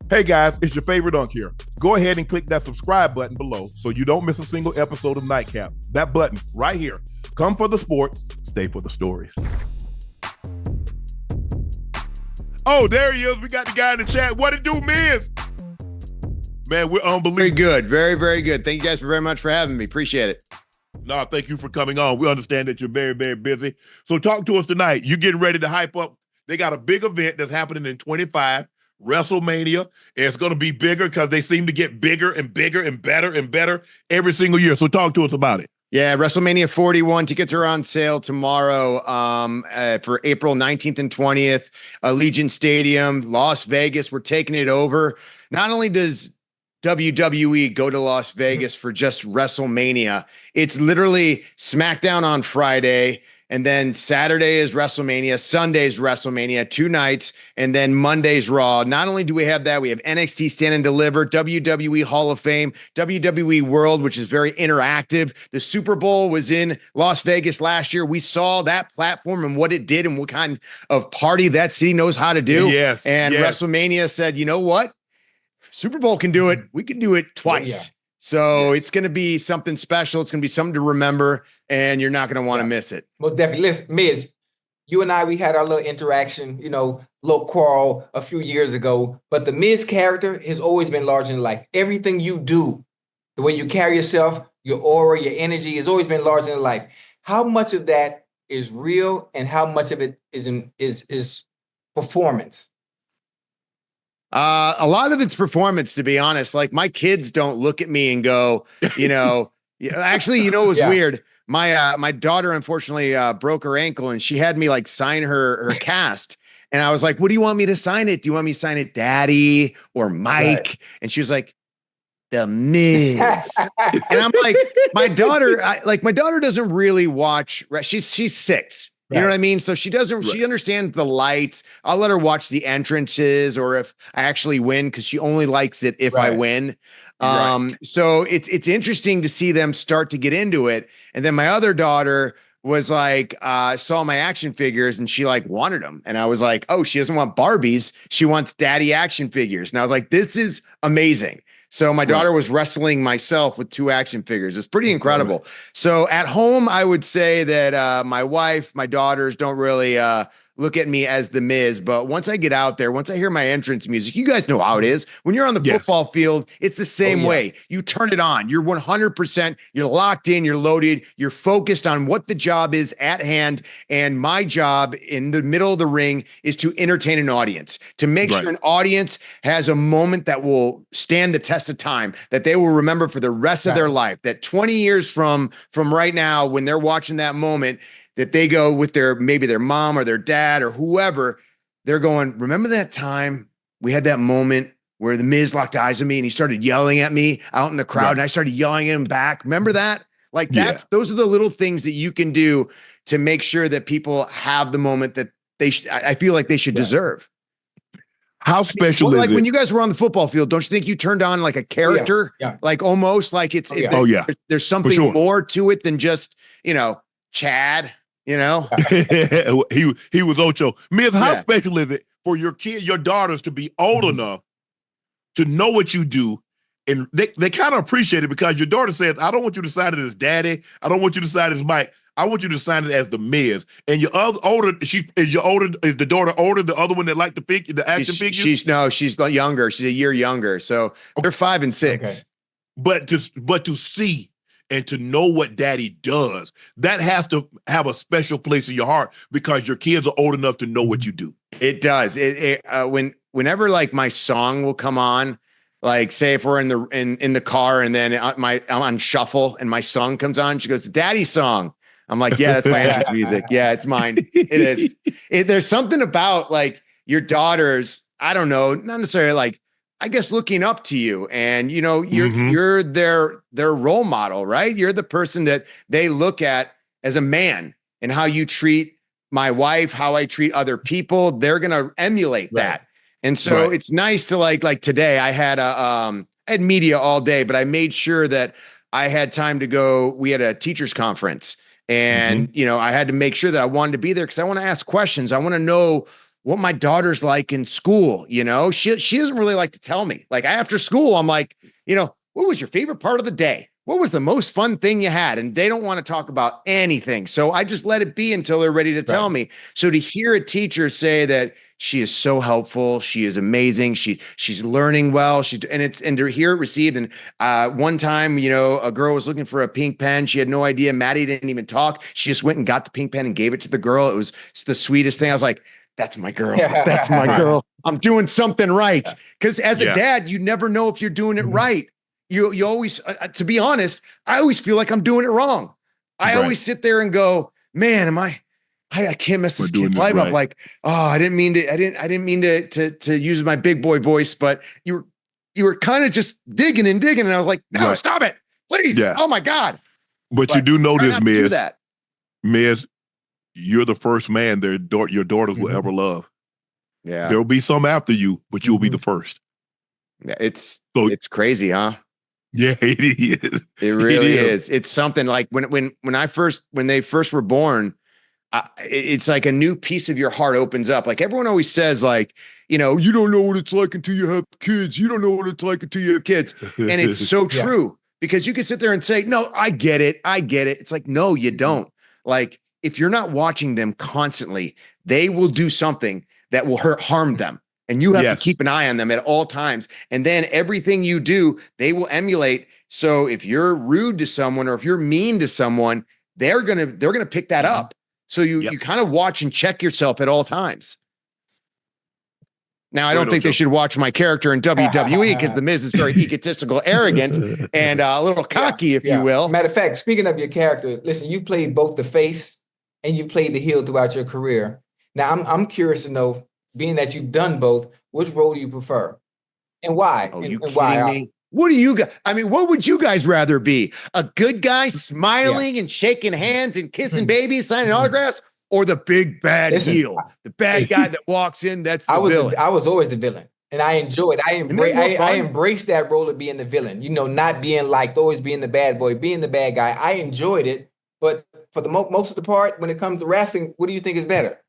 Hey guys, it's your favorite Unc here. Go ahead and click that subscribe button below so you don't miss a single episode of Nightcap. That button right here. Come for the sports, stay for the stories. Oh, there he is. We got the guy in the chat. What it do, Miz? Man, we're unbelievable. Very good. Very, very good. Thank you guys very much for having me. Appreciate it. No, thank you for coming on. We understand that you're very, very busy. So talk to us tonight. You're getting ready to hype up. They got a big event that's happening in 25, Wrestlemania. It's going to be bigger because they seem to get bigger and bigger and better every single year. So talk to us about it. Yeah, WrestleMania 41 tickets are on sale tomorrow for April 19th and 20th. Allegiant Stadium, Las Vegas. We're taking it over. Not only does WWE go to Las Vegas for just WrestleMania, it's literally SmackDown on Friday, and then Saturday is WrestleMania, Sunday's WrestleMania, 2 nights, and then Monday's Raw. Not only do we have that, we have NXT Stand and Deliver, WWE Hall of Fame, WWE World, which is very interactive. The Super Bowl was in Las Vegas last year. We saw that platform and what it did and what kind of party that city knows how to do. Yes. And WrestleMania said, you know what? Super Bowl can do it. We can do it twice. Yeah. So it's going to be something special. It's going to be something to remember, and you're not going to want to miss it. Most definitely. Listen, Miz, you and I, we had our little interaction, little quarrel a few years ago. But the Miz character has always been larger than life. Everything you do, the way you carry yourself, your aura, your energy has always been larger than life. How much of that is real, and how much of it is performance? A lot of it's performance, to be honest. Like, my kids don't look at me and go, actually, it was weird. My daughter, unfortunately, broke her ankle, and she had me like sign her cast. And I was like, what do you want me to sign it? Do you want me to sign it Daddy or Mike? Right. And she was like, The Miz. And I'm like, my daughter doesn't really watch. She's 6. You know what I mean? So she doesn't, she understands the lights. I'll let her watch the entrances, or if I actually win, because she only likes it if I win. So it's interesting to see them start to get into it. And then my other daughter was like, saw my action figures and she like wanted them. And I was like, oh, she doesn't want Barbies. She wants daddy action figures. And I was like, this is amazing. So my daughter was wrestling myself with 2 action figures. It's pretty incredible. So at home, I would say that my wife, my daughters don't really look at me as the Miz. But once I get out there, once I hear my entrance music, you guys know how it is. When you're on the football field, it's the same way. You turn it on. You're 100%. You're locked in. You're loaded. You're focused on what the job is at hand. And my job in the middle of the ring is to entertain an audience, to make sure an audience has a moment that will stand the test of time, that they will remember for the rest of their life, that 20 years from right now, when they're watching that moment, that they go with maybe their mom or their dad or whoever, they're going, remember that time we had that moment where the Miz locked eyes on me and he started yelling at me out in the crowd and I started yelling at him back. Remember that? Like those are the little things that you can do to make sure that people have the moment that I feel like they should deserve. How special is like it? When you guys were on the football field, don't you think you turned on like a character? Like almost like it's, there's something more to it than just, Chad. He was Ocho. Miz, how special is it for your daughters to be old enough to know what you do? And they kind of appreciate it, because your daughter says, I don't want you to sign it as Daddy. I don't want you to sign it as Mike. I want you to sign it as the Miz. And your is the daughter older, the other one that liked the action figures? She's younger. She's a year younger. So they're 5 and 6. But to see and to know what Daddy does, that has to have a special place in your heart, because your kids are old enough to know what you do. It does. Whenever like my song will come on, like say if we're in the car and then I'm on shuffle and my song comes on, she goes, Daddy's song. I'm like, yeah, that's my entrance music. Yeah, it's mine. It is. There's something about like your daughters, I don't know, not necessarily like, I guess looking up to you, and you're their role model, right? You're the person that they look at as a man, and how you treat my wife, how I treat other people. They're gonna emulate that, and so it's nice to like today. I had I had media all day, but I made sure that I had time to go. We had a teachers conference, and I had to make sure that I wanted to be there because I want to ask questions. I want to know what my daughter's like in school. You know, she doesn't really like to tell me. Like after school, I'm like, you know, what was your favorite part of the day? What was the most fun thing you had? And they don't want to talk about anything. So I just let it be until they're ready to tell me. So to hear a teacher say that she is so helpful, she is amazing, she's learning well, and to hear it received. And one time, you know, a girl was looking for a pink pen. She had no idea. Maddie didn't even talk. She just went and got the pink pen and gave it to the girl. It's the sweetest thing. I was like, that's my girl. That's my girl. I'm doing something right. Because as a dad, you never know if you're doing it right. You always, to be honest, I always feel like I'm doing it wrong. I always sit there and go, man, I can't mess this kid's life up. Like, oh, I didn't mean to use my big boy voice, but you were kind of just digging. And I was like, no, stop it, please. Yeah. Oh my God. But you do know this, Miz. Miz, you're the first man your daughters will ever love. Yeah. There'll be some after you, but you'll be the first. Yeah, it's crazy, huh? Yeah, it is. It really is. It's something like when they first were born, it's like a new piece of your heart opens up. Like everyone always says, like, you know, you don't know what it's like until you have kids. You don't know what it's like until you have kids. And it's so true because you can sit there and say, no, I get it. It's like, no, you don't. Like if you're not watching them constantly, they will do something that will harm them. And you have to keep an eye on them at all times. And then everything you do, they will emulate. So if you're rude to someone or if you're mean to someone, they're gonna pick that up. So you kind of watch and check yourself at all times. Now, I don't think they should watch my character in WWE because The Miz is very egotistical, arrogant, and a little cocky, if you will. Matter of fact, speaking of your character, listen, you played both the face and you played the heel throughout your career. Now, I'm curious to know, being that you've done both, which role do you prefer and why? Oh, you kidding me? What do you guys? I mean, what would you guys rather be? A good guy smiling and shaking hands and kissing babies, signing autographs, or the big bad heel, the bad guy that walks in? That's the villain. I was always the villain, and I enjoyed. I embraced that role of being the villain. You know, not being liked, always being the bad boy, being the bad guy. I enjoyed it, but for the most of the part, when it comes to wrestling, what do you think is better?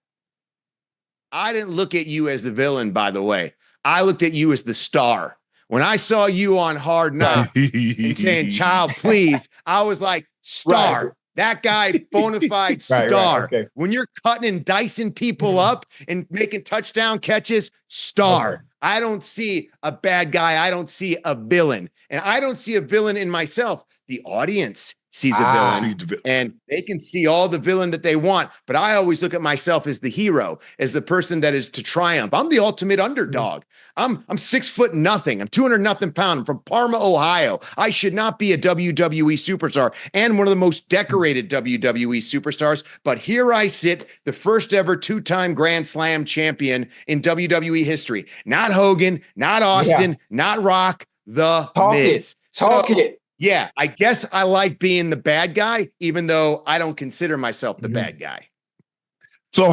I didn't look at you as the villain, by the way. I looked at you as the star. When I saw you on Hard Knocks and saying, child, please, I was like, star. That guy, bona fide star. Okay. When you're cutting and dicing people up and making touchdown catches, star. Okay. I don't see a bad guy. I don't see a villain. And I don't see a villain in myself. The audience sees a villain, and they can see all the villain that they want. But I always look at myself as the hero, as the person that is to triumph. I'm the ultimate underdog. I'm 6 foot nothing. I'm 200 nothing pound. I'm from Parma, Ohio. I should not be a WWE superstar and one of the most decorated WWE superstars. But here I sit, the first ever 2-time Grand Slam champion in WWE history. Not Hogan, not Austin, not Rock, the Miz. Talk it. Yeah, I guess I like being the bad guy, even though I don't consider myself the bad guy. So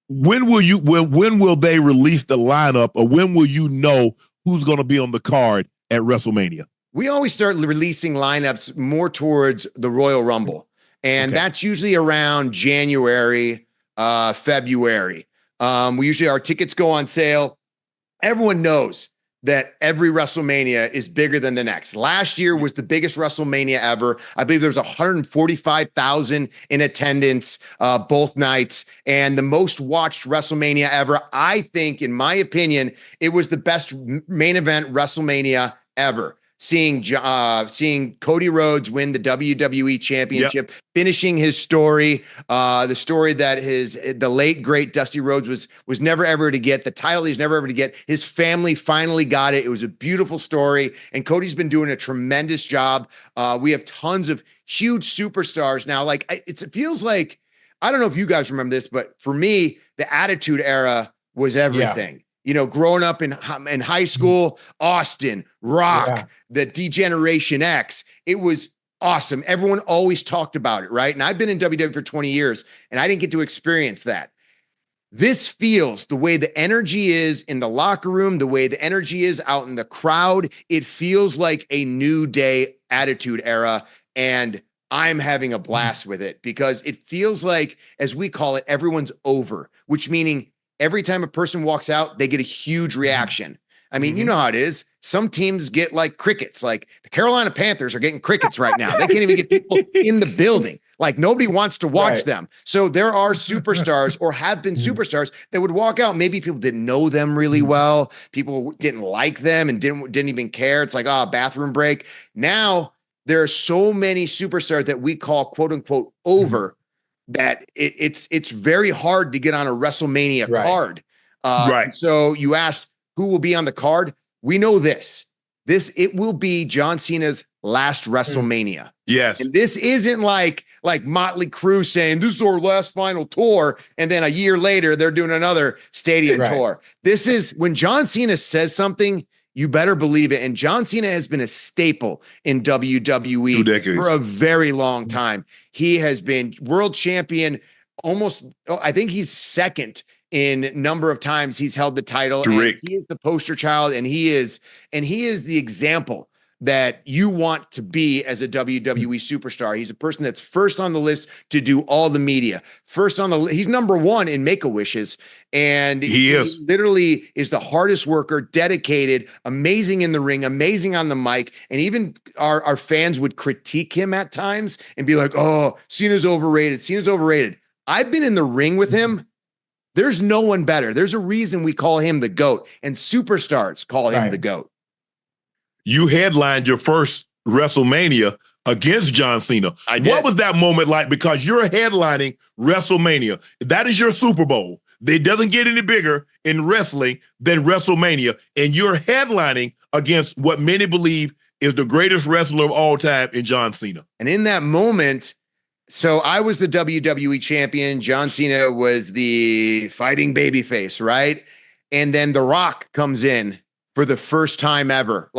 when will they release the lineup, or when will you know who's going to be on the card at WrestleMania? We always start releasing lineups more towards the Royal Rumble, and that's usually around January, February. Our tickets go on sale. Everyone knows that every WrestleMania is bigger than the next. Last year was the biggest WrestleMania ever. I believe there was 145,000 in attendance both nights, and the most watched WrestleMania ever. I think, in my opinion, it was the best main event WrestleMania ever. Seeing Cody Rhodes win the WWE Championship, finishing his story, the story that the late great Dusty Rhodes was never ever to get, the title he's never ever to get. His family finally got it. It was a beautiful story, and Cody's been doing a tremendous job. We have tons of huge superstars now. Like it feels like, I don't know if you guys remember this, but for me, the Attitude Era was everything. Yeah. You know, growing up in high school, Austin, Rock, the D-Generation X, it was awesome. Everyone always talked about it, right? And I've been in WWE for 20 years, and I didn't get to experience that. This feels the way the energy is in the locker room, the way the energy is out in the crowd. It feels like a new day Attitude Era, and I'm having a blast with it because it feels like, as we call it, everyone's over, which meaning every time a person walks out, they get a huge reaction. I mean, you know how it is. Some teams get like crickets. Like the Carolina Panthers are getting crickets right now. They can't even get people in the building. Like nobody wants to watch them. So there are superstars or have been superstars that would walk out. Maybe people didn't know them really well. People didn't like them and didn't even care. It's like, bathroom break. Now there are so many superstars that we call quote unquote over that it's very hard to get on a WrestleMania card. So you asked, who will be on the card? We know this. It will be John Cena's last WrestleMania. Yes. And this isn't like Motley Crue saying this is our last final tour, and then a year later they're doing another stadium tour. This is when John Cena says something, you better believe it. And John Cena has been a staple in WWE for a very long time. He has been world champion almost, I think he's second in number of times he's held the title. And he is the poster child, and he is the example that you want to be as a WWE superstar. He's a person that's first on the list to do all the media. He's number one in Make-A-Wishes. And he literally is the hardest worker, dedicated, amazing in the ring, amazing on the mic. And even our fans would critique him at times and be like, oh, Cena's overrated. Cena's overrated. I've been in the ring with him. There's no one better. There's a reason we call him the GOAT, and superstars call him the GOAT. You headlined your first WrestleMania against John Cena. I did. What was that moment like? Because you're headlining WrestleMania. That is your Super Bowl. It doesn't get any bigger in wrestling than WrestleMania. And you're headlining against what many believe is the greatest wrestler of all time in John Cena. And in that moment, so I was the WWE champion. John Cena was the fighting babyface, right? And then The Rock comes in for the first time ever,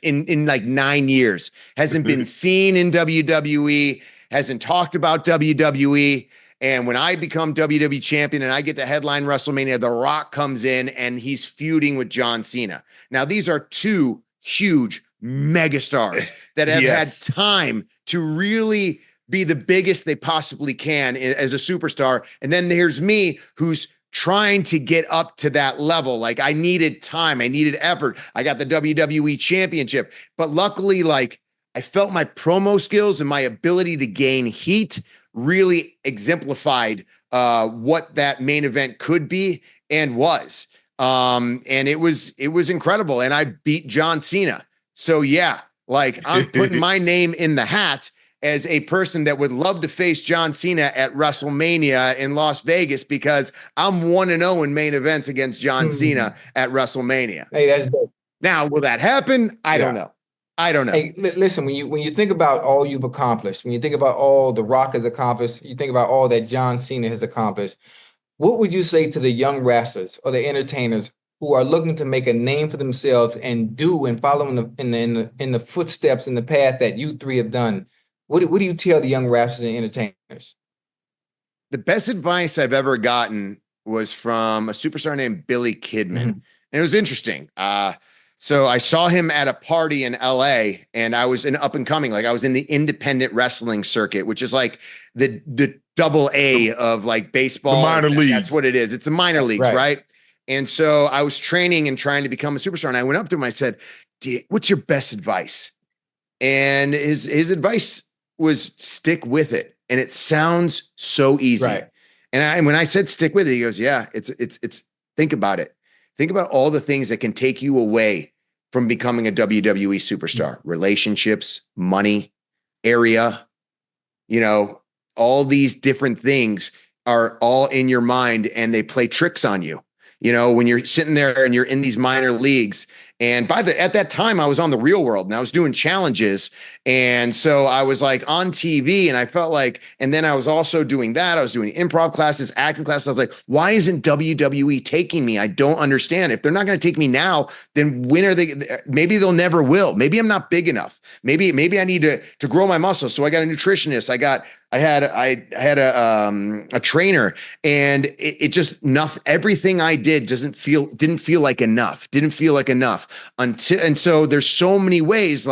in 9 years, hasn't been seen in WWE, hasn't talked about WWE. And when I become WWE champion and I get to headline WrestleMania, The Rock comes in and he's feuding with John Cena. Now, these are two huge megastars that have had time to really be the biggest they possibly can as a superstar. And then there's me, who's trying to get up to that level. Like, I needed time, I needed effort. I got the WWE championship, but luckily, I felt my promo skills and my ability to gain heat really exemplified what that main event could be and was. And it was incredible. And I beat John Cena. So yeah, I'm putting my name in the hat as a person that would love to face John Cena at WrestleMania in Las Vegas, because I'm 1-0 in main events against John Cena at WrestleMania. Hey, that's dope. Now, will that happen? I don't know. Hey, listen, when you think about all you've accomplished, when you think about all The Rock has accomplished, you think about all that John Cena has accomplished, what would you say to the young wrestlers or the entertainers who are looking to make a name for themselves and follow in the footsteps in the path that you three have done? What do you tell the young wrestlers and entertainers? The best advice I've ever gotten was from a superstar named Billy Kidman. And it was interesting. So I saw him at a party in LA, and I was an up and coming, I was in the independent wrestling circuit, which is like the double A of baseball. The minor leagues. That's what it is. It's the minor leagues, right? And so I was training and trying to become a superstar. And I went up to him, I said, what's your best advice? And his advice was stick with it. And it sounds so easy. Right. And when I said stick with it, he goes, yeah, it's think about it. Think about all the things that can take you away from becoming a WWE superstar. Relationships, money, area, all these different things are all in your mind, and they play tricks on you. When you're sitting there and you're in these minor leagues. And at that time, I was on The Real World and I was doing challenges. And so I was on TV, and I felt and then I was also doing that. I was doing improv classes, acting classes. I was like, why isn't WWE taking me? I don't understand. If they're not going to take me now, then when are they? Maybe they'll never will. Maybe I'm not big enough. Maybe I need to grow my muscles. So I got a nutritionist. I had a trainer, and it just everything I did didn't feel like enough. And so there's so many ways,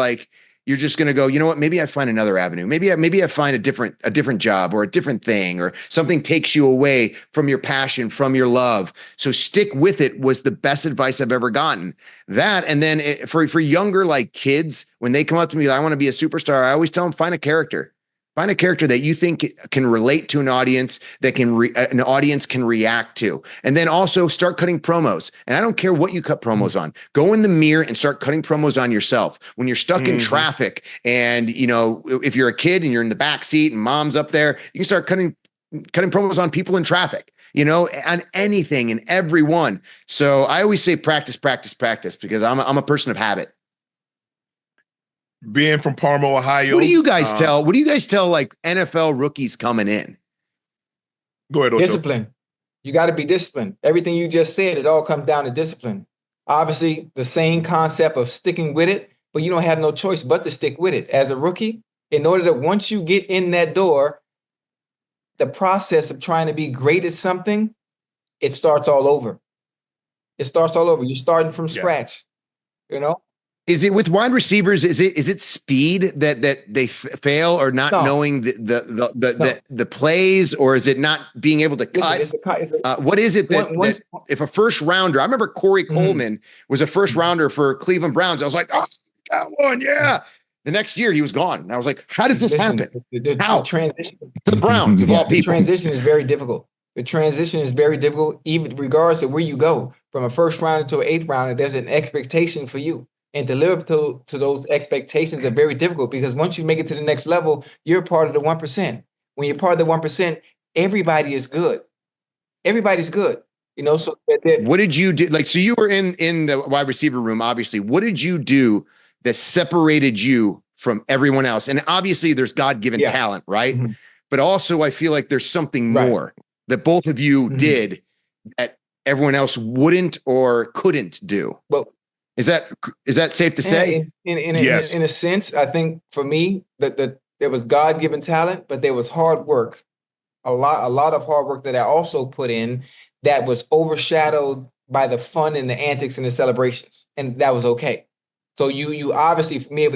you're just going to go, you know what? Maybe I find another avenue. Maybe I find a different job or a different thing, or something takes you away from your passion, from your love. So stick with it was the best advice I've ever gotten. That, and then for younger like kids, when they come up to me, I want to be a superstar. I always tell them, find a character. Find a character that you think can relate to an audience, that an audience can react to. And then also start cutting promos. And I don't care what you cut promos on. Go in the mirror and start cutting promos on yourself. When you're stuck in traffic and, if you're a kid and you're in the back seat and mom's up there, you can start cutting promos on people in traffic, on anything and everyone. So I always say practice, practice, practice, because I'm a person of habit. Being from Parma, Ohio. What do you guys tell like NFL rookies coming in? Go ahead, Ocho. Discipline. You got to be disciplined. Everything you just said, it all comes down to discipline. Obviously, the same concept of sticking with it, but you don't have no choice but to stick with it. As a rookie, in order to, once you get in that door, the process of trying to be great at something, it starts all over. It starts all over. You're starting from scratch, Is it with wide receivers? Is it speed that they fail, or not knowing the plays, or is it not being able to cut? What is it that if a first rounder? I remember Corey Coleman was a first rounder for Cleveland Browns. I was like, oh, got one, yeah. The next year he was gone, and I was like, how does this happen? How transition to the Browns of all people? The transition is very difficult. The transition is very difficult, even regardless of where you go from a first rounder to an eighth rounder. There's an expectation for you. And to live up to those expectations are very difficult, because once you make it to the next level, you're part of the 1%. When you're part of the 1%, everybody is good. Everybody's good. So what did you do? Like, so you were in the wide receiver room, obviously. What did you do that separated you from everyone else? And obviously there's God-given talent, right? But also I feel like there's something more that both of you did that everyone else wouldn't or couldn't do. Well, is that safe to say? Yes. In a sense, I think for me that there was God-given talent, but there was hard work, a lot of hard work that I also put in that was overshadowed by the fun and the antics and the celebrations, and that was okay. So you obviously, for me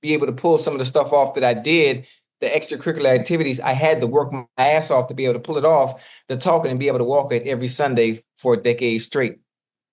be able to pull some of the stuff off that I did, the extracurricular activities, I had to work my ass off to be able to pull it off, the talking and be able to walk it every Sunday for a decade straight.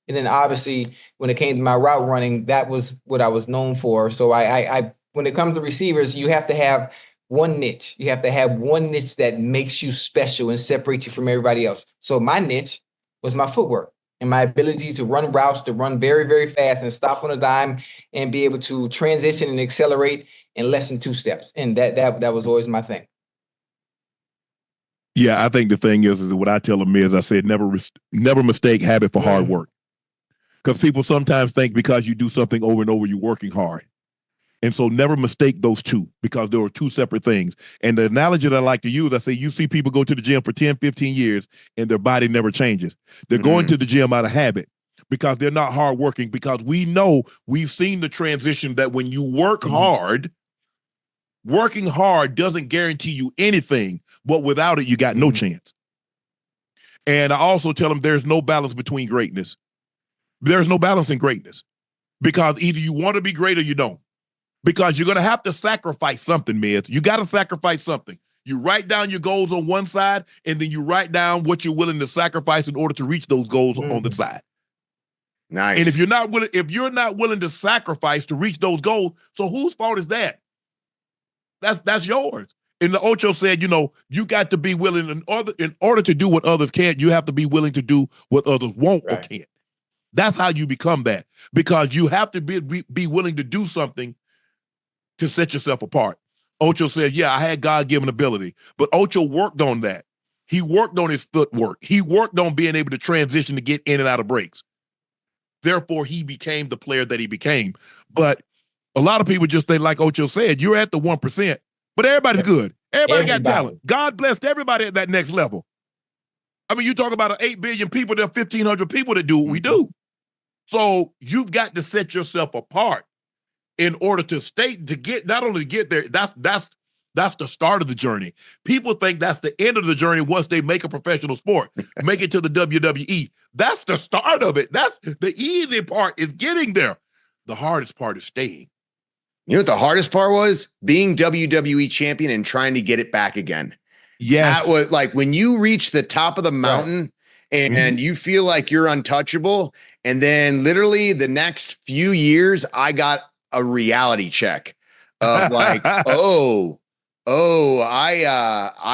And then obviously when it came to my route running, that was what I was known for. So I when it comes to receivers, you have to have one niche. You have to have one niche that makes you special and separates you from everybody else. So my niche was my footwork and my ability to run routes, to run very, very fast and stop on a dime and be able to transition and accelerate in less than 2 steps. And that was always my thing. Yeah, I think the thing is what I tell them is, I said, never mistake habit for hard work. Because people sometimes think because you do something over and over, you're working hard. And so never mistake those two, because there are two separate things. And the analogy that I like to use, I say, you see people go to the gym for 10, 15 years and their body never changes. They're going to the gym out of habit because they're not hardworking, because we've seen the transition that when you work hard, working hard doesn't guarantee you anything, but without it, you got no chance. And I also tell them there's no balance between greatness. There's no balance in greatness, because either you want to be great or you don't, because you're going to have to sacrifice something, Miz. You got to sacrifice something. You write down your goals on one side, and then you write down what you're willing to sacrifice in order to reach those goals on the side. Nice. And if you're not willing to sacrifice to reach those goals, so whose fault is that? That's yours. And the Ocho said, you got to be willing in order to do what others can't. You have to be willing to do what others won't or can't. That's how you become that, because you have to be willing to do something to set yourself apart. Ocho said, yeah, I had God-given ability, but Ocho worked on that. He worked on his footwork. He worked on being able to transition to get in and out of breaks. Therefore, he became the player that he became. But a lot of people just think, like Ocho said, you're at the 1%, but everybody's good. Everybody got talent. God blessed everybody at that next level. I mean, you talk about 8 billion people, there are 1,500 people that do what we do. So you've got to set yourself apart in order to get, not only to get there, that's the start of the journey. People think that's the end of the journey once they make a professional sport, make it to the WWE. That's the start of it. That's the easy part, is getting there. The hardest part is staying. You know what the hardest part was? Being WWE champion and trying to get it back again. Yes. That was like when you reach the top of the mountain and you feel like you're untouchable. And then literally the next few years, I got a reality check of like, I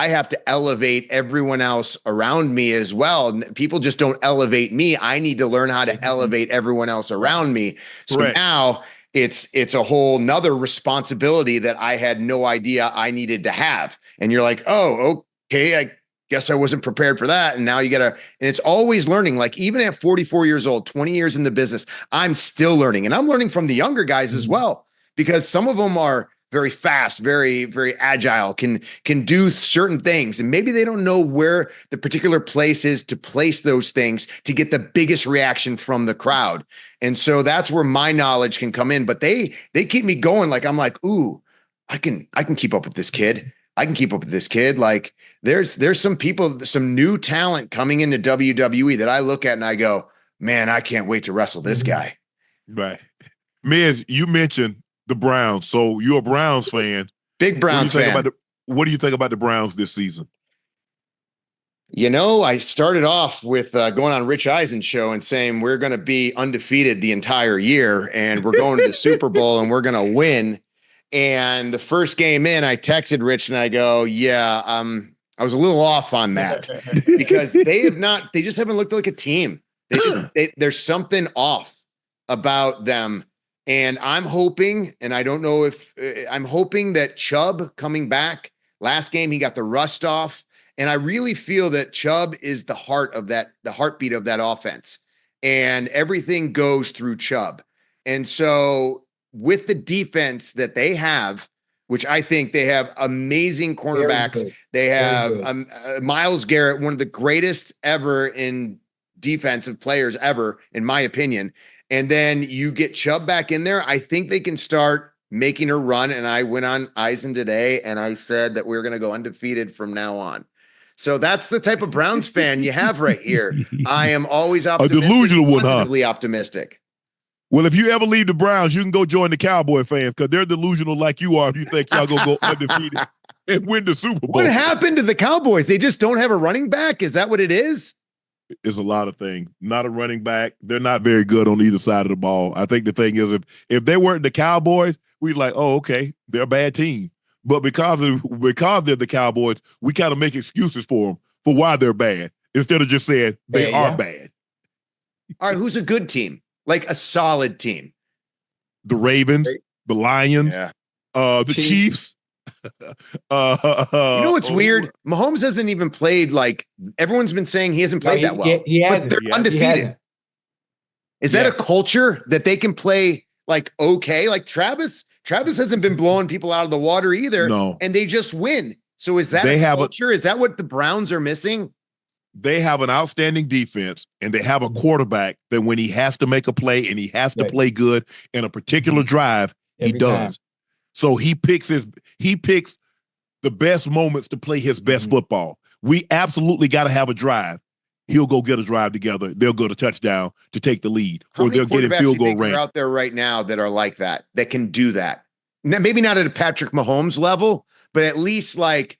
have to elevate everyone else around me as well. And people just don't elevate me. I need to learn how to elevate everyone else around me. So now it's a whole nother responsibility that I had no idea I needed to have. And you're like, oh, okay, I guess I wasn't prepared for that. And now you gotta, and it's always learning. Like even at 44 years old, 20 years in the business, I'm still learning. And I'm learning from the younger guys as well, because some of them are very fast, very, very agile, can do certain things. And maybe they don't know where the particular place is to place those things to get the biggest reaction from the crowd. And so that's where my knowledge can come in. But they keep me going. Like, I'm like, ooh, I can keep up with this kid. I can keep up with this kid. Like there's some people, some new talent coming into WWE that I look at and I go, man, I can't wait to wrestle this guy. Right. Miz, you mentioned the Browns. So you're a Browns fan. Big Browns fan. What do you think about the Browns this season? You know, I started off with going on Rich Eisen's show and saying we're going to be undefeated the entire year and we're going to the Super Bowl and we're going to win. And the first game in, I texted Rich and I go, yeah, I was a little off on that because they just haven't looked like a team. There's something off about them. And I'm hoping, and I don't know if I'm hoping that Chubb coming back last game, he got the rust off. And I really feel that Chubb is the heartbeat of that offense, and everything goes through Chubb. And so with the defense that they have, which I think they have amazing cornerbacks. They have Myles Garrett, one of the greatest ever in defensive players ever, in my opinion. And then you get Chubb back in there. I think they can start making a run. And I went on Eisen today and I said that we're going to go undefeated from now on. So that's the type of Browns fan you have right here. I am always optimistic, a delusional one, positively optimistic. Well, if you ever leave the Browns, you can go join the Cowboy fans because they're delusional like you are if you think y'all gonna go undefeated and win the Super Bowl. What happened to the Cowboys? They just don't have a running back? Is that what it is? It's a lot of things. Not a running back. They're not very good on either side of the ball. I think the thing is if they weren't the Cowboys, we'd like, oh, okay, they're a bad team. But because they're the Cowboys, we kind of make excuses for them for why they're bad instead of just saying they are bad. All right, who's a good team? Like a solid team? The Ravens, the Lions, the Chiefs. You know what's weird? Mahomes hasn't even played, like everyone's been saying he hasn't played that well. He hasn't. But they're undefeated. Is that a culture that they can play like okay? Like Travis hasn't been blowing people out of the water either. No. And they just win. So is that a culture? Is that what the Browns are missing? They have an outstanding defense and they have a quarterback that when he has to make a play and he has to play good in a particular drive, he does. So he picks the best moments to play his best football. We absolutely got to have a drive. He'll go get a drive together. They'll go to touchdown to take the lead, or they'll get in field goal range. Out there right now that are like that can do that. Now, maybe not at a Patrick Mahomes level, but at least like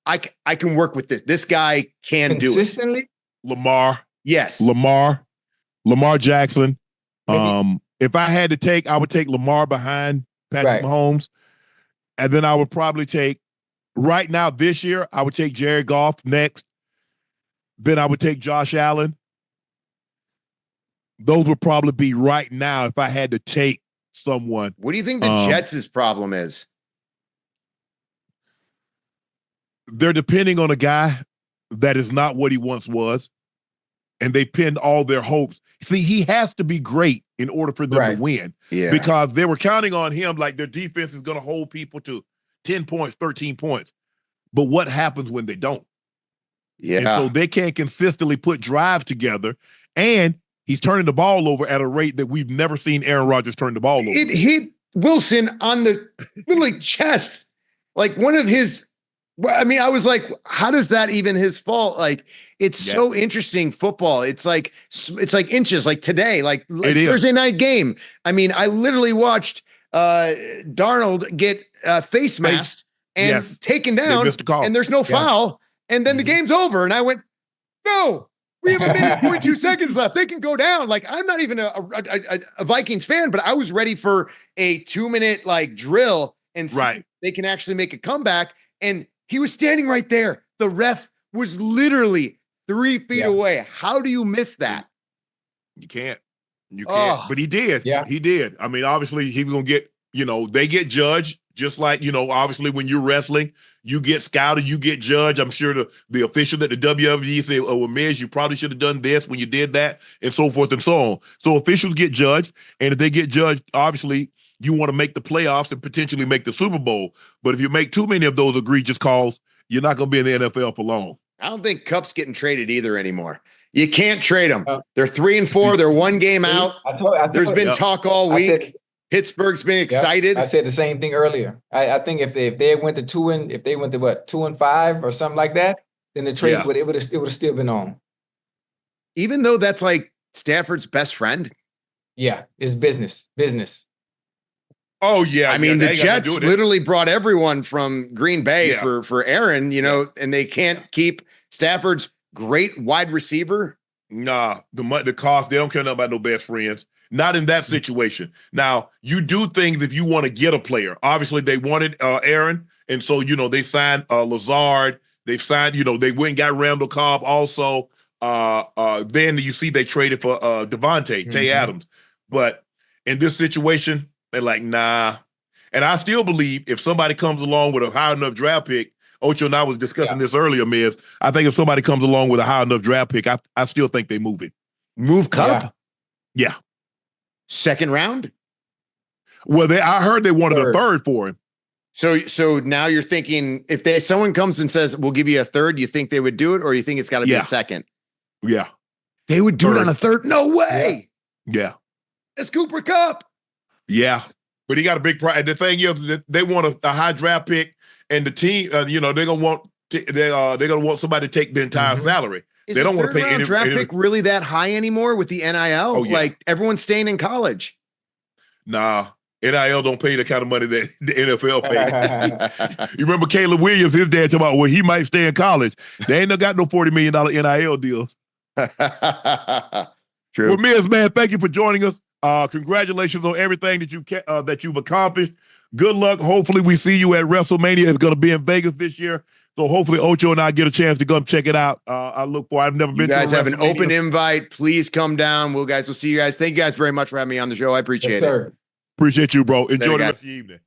I can work with this. This guy can do it consistently. Lamar, yes, Lamar Jackson. If I had to take, I would take Lamar behind Patrick Mahomes, and then I would probably take right now this year. I would take Jared Goff next. Then I would take Josh Allen. Those would probably be right now if I had to take someone. What do you think the Jets' problem is? They're depending on a guy that is not what he once was, and they pinned all their hopes. See, he has to be great in order for them to win, because they were counting on him like their defense is going to hold people to 10 points, 13 points. But what happens when they don't? And so they can't consistently put drives together, and he's turning the ball over at a rate that we've never seen Aaron Rodgers turn the ball over. It hit Wilson on the literally chest, like one of his. I mean, I was like, how does that even his fault? Like, it's so interesting football. It's like inches, like today, like Thursday night game. I mean, I literally watched Darnold get face masked and taken down, and there's no foul, and then the game's over. And I went, no, we have a minute 42 seconds left. They can go down. Like, I'm not even a Vikings fan, but I was ready for a 2-minute like drill and see if they can actually make a comeback. And he was standing right there. The ref was literally 3 feet away. How do you miss that? You can't. You can't. But he did. Yeah, he did. I mean, obviously, he was gonna get. They get judged. Just like, obviously when you're wrestling, you get scouted, you get judged. I'm sure the official at the WWE say, oh, well, Miz, you probably should have done this when you did that, and so forth and so on. So officials get judged, and if they get judged, obviously you want to make the playoffs and potentially make the Super Bowl. But if you make too many of those egregious calls, you're not going to be in the NFL for long. I don't think Cup's getting traded either anymore. You can't trade them. They're 3-4. They're 1 game out. There's been talk all week. Pittsburgh's been excited. I said the same thing earlier. I think if they went to 2-5 or something like that, then the trade would have still been on. Even though that's like Stafford's best friend. Yeah, it's business. Oh yeah. I mean, the Jets literally brought everyone from Green Bay for Aaron, and they can't keep Stafford's great wide receiver. Nah, the cost, they don't care nothing about no best friends. Not in that situation. Now, you do things if you want to get a player. Obviously, they wanted Aaron, and so, they signed Lazard. They've signed, they went and got Randall Cobb also. Then you see they traded for Devontae, Tay Adams. But in this situation, they're like, nah. And I still believe if somebody comes along with a high enough draft pick, Ocho and I was discussing this earlier, Miz. I think if somebody comes along with a high enough draft pick, I still think they move it. Move Cup? Yeah. Second round? Well, I heard they wanted a third for him. So now you're thinking if someone comes and says, we'll give you a third, you think they would do it, or you think it's got to be a second? Yeah. They would do it on a third? No way. Yeah. It's Cooper Kupp. Yeah. But he got a big price. The thing is, they want a high draft pick, and the team, they're gonna want somebody to take the entire salary. They don't want to pay any draft pick really that high anymore with the NIL. Oh, yeah. Like everyone's staying in college. Nah, NIL don't pay the kind of money that the NFL pays. You remember Caleb Williams? His dad talking about, well, he might stay in college. They ain't got no $40 million NIL deals. True. Well, Miz, man, thank you for joining us. Congratulations on everything that you've accomplished. Good luck. Hopefully, we see you at WrestleMania. It's going to be in Vegas this year. So hopefully Ocho and I get a chance to come check it out. I look for. I've never been. You guys have an open invite. Please come down. We'll see you guys. Thank you guys very much for having me on the show. I appreciate it. Appreciate you, bro. Enjoy the rest of the evening.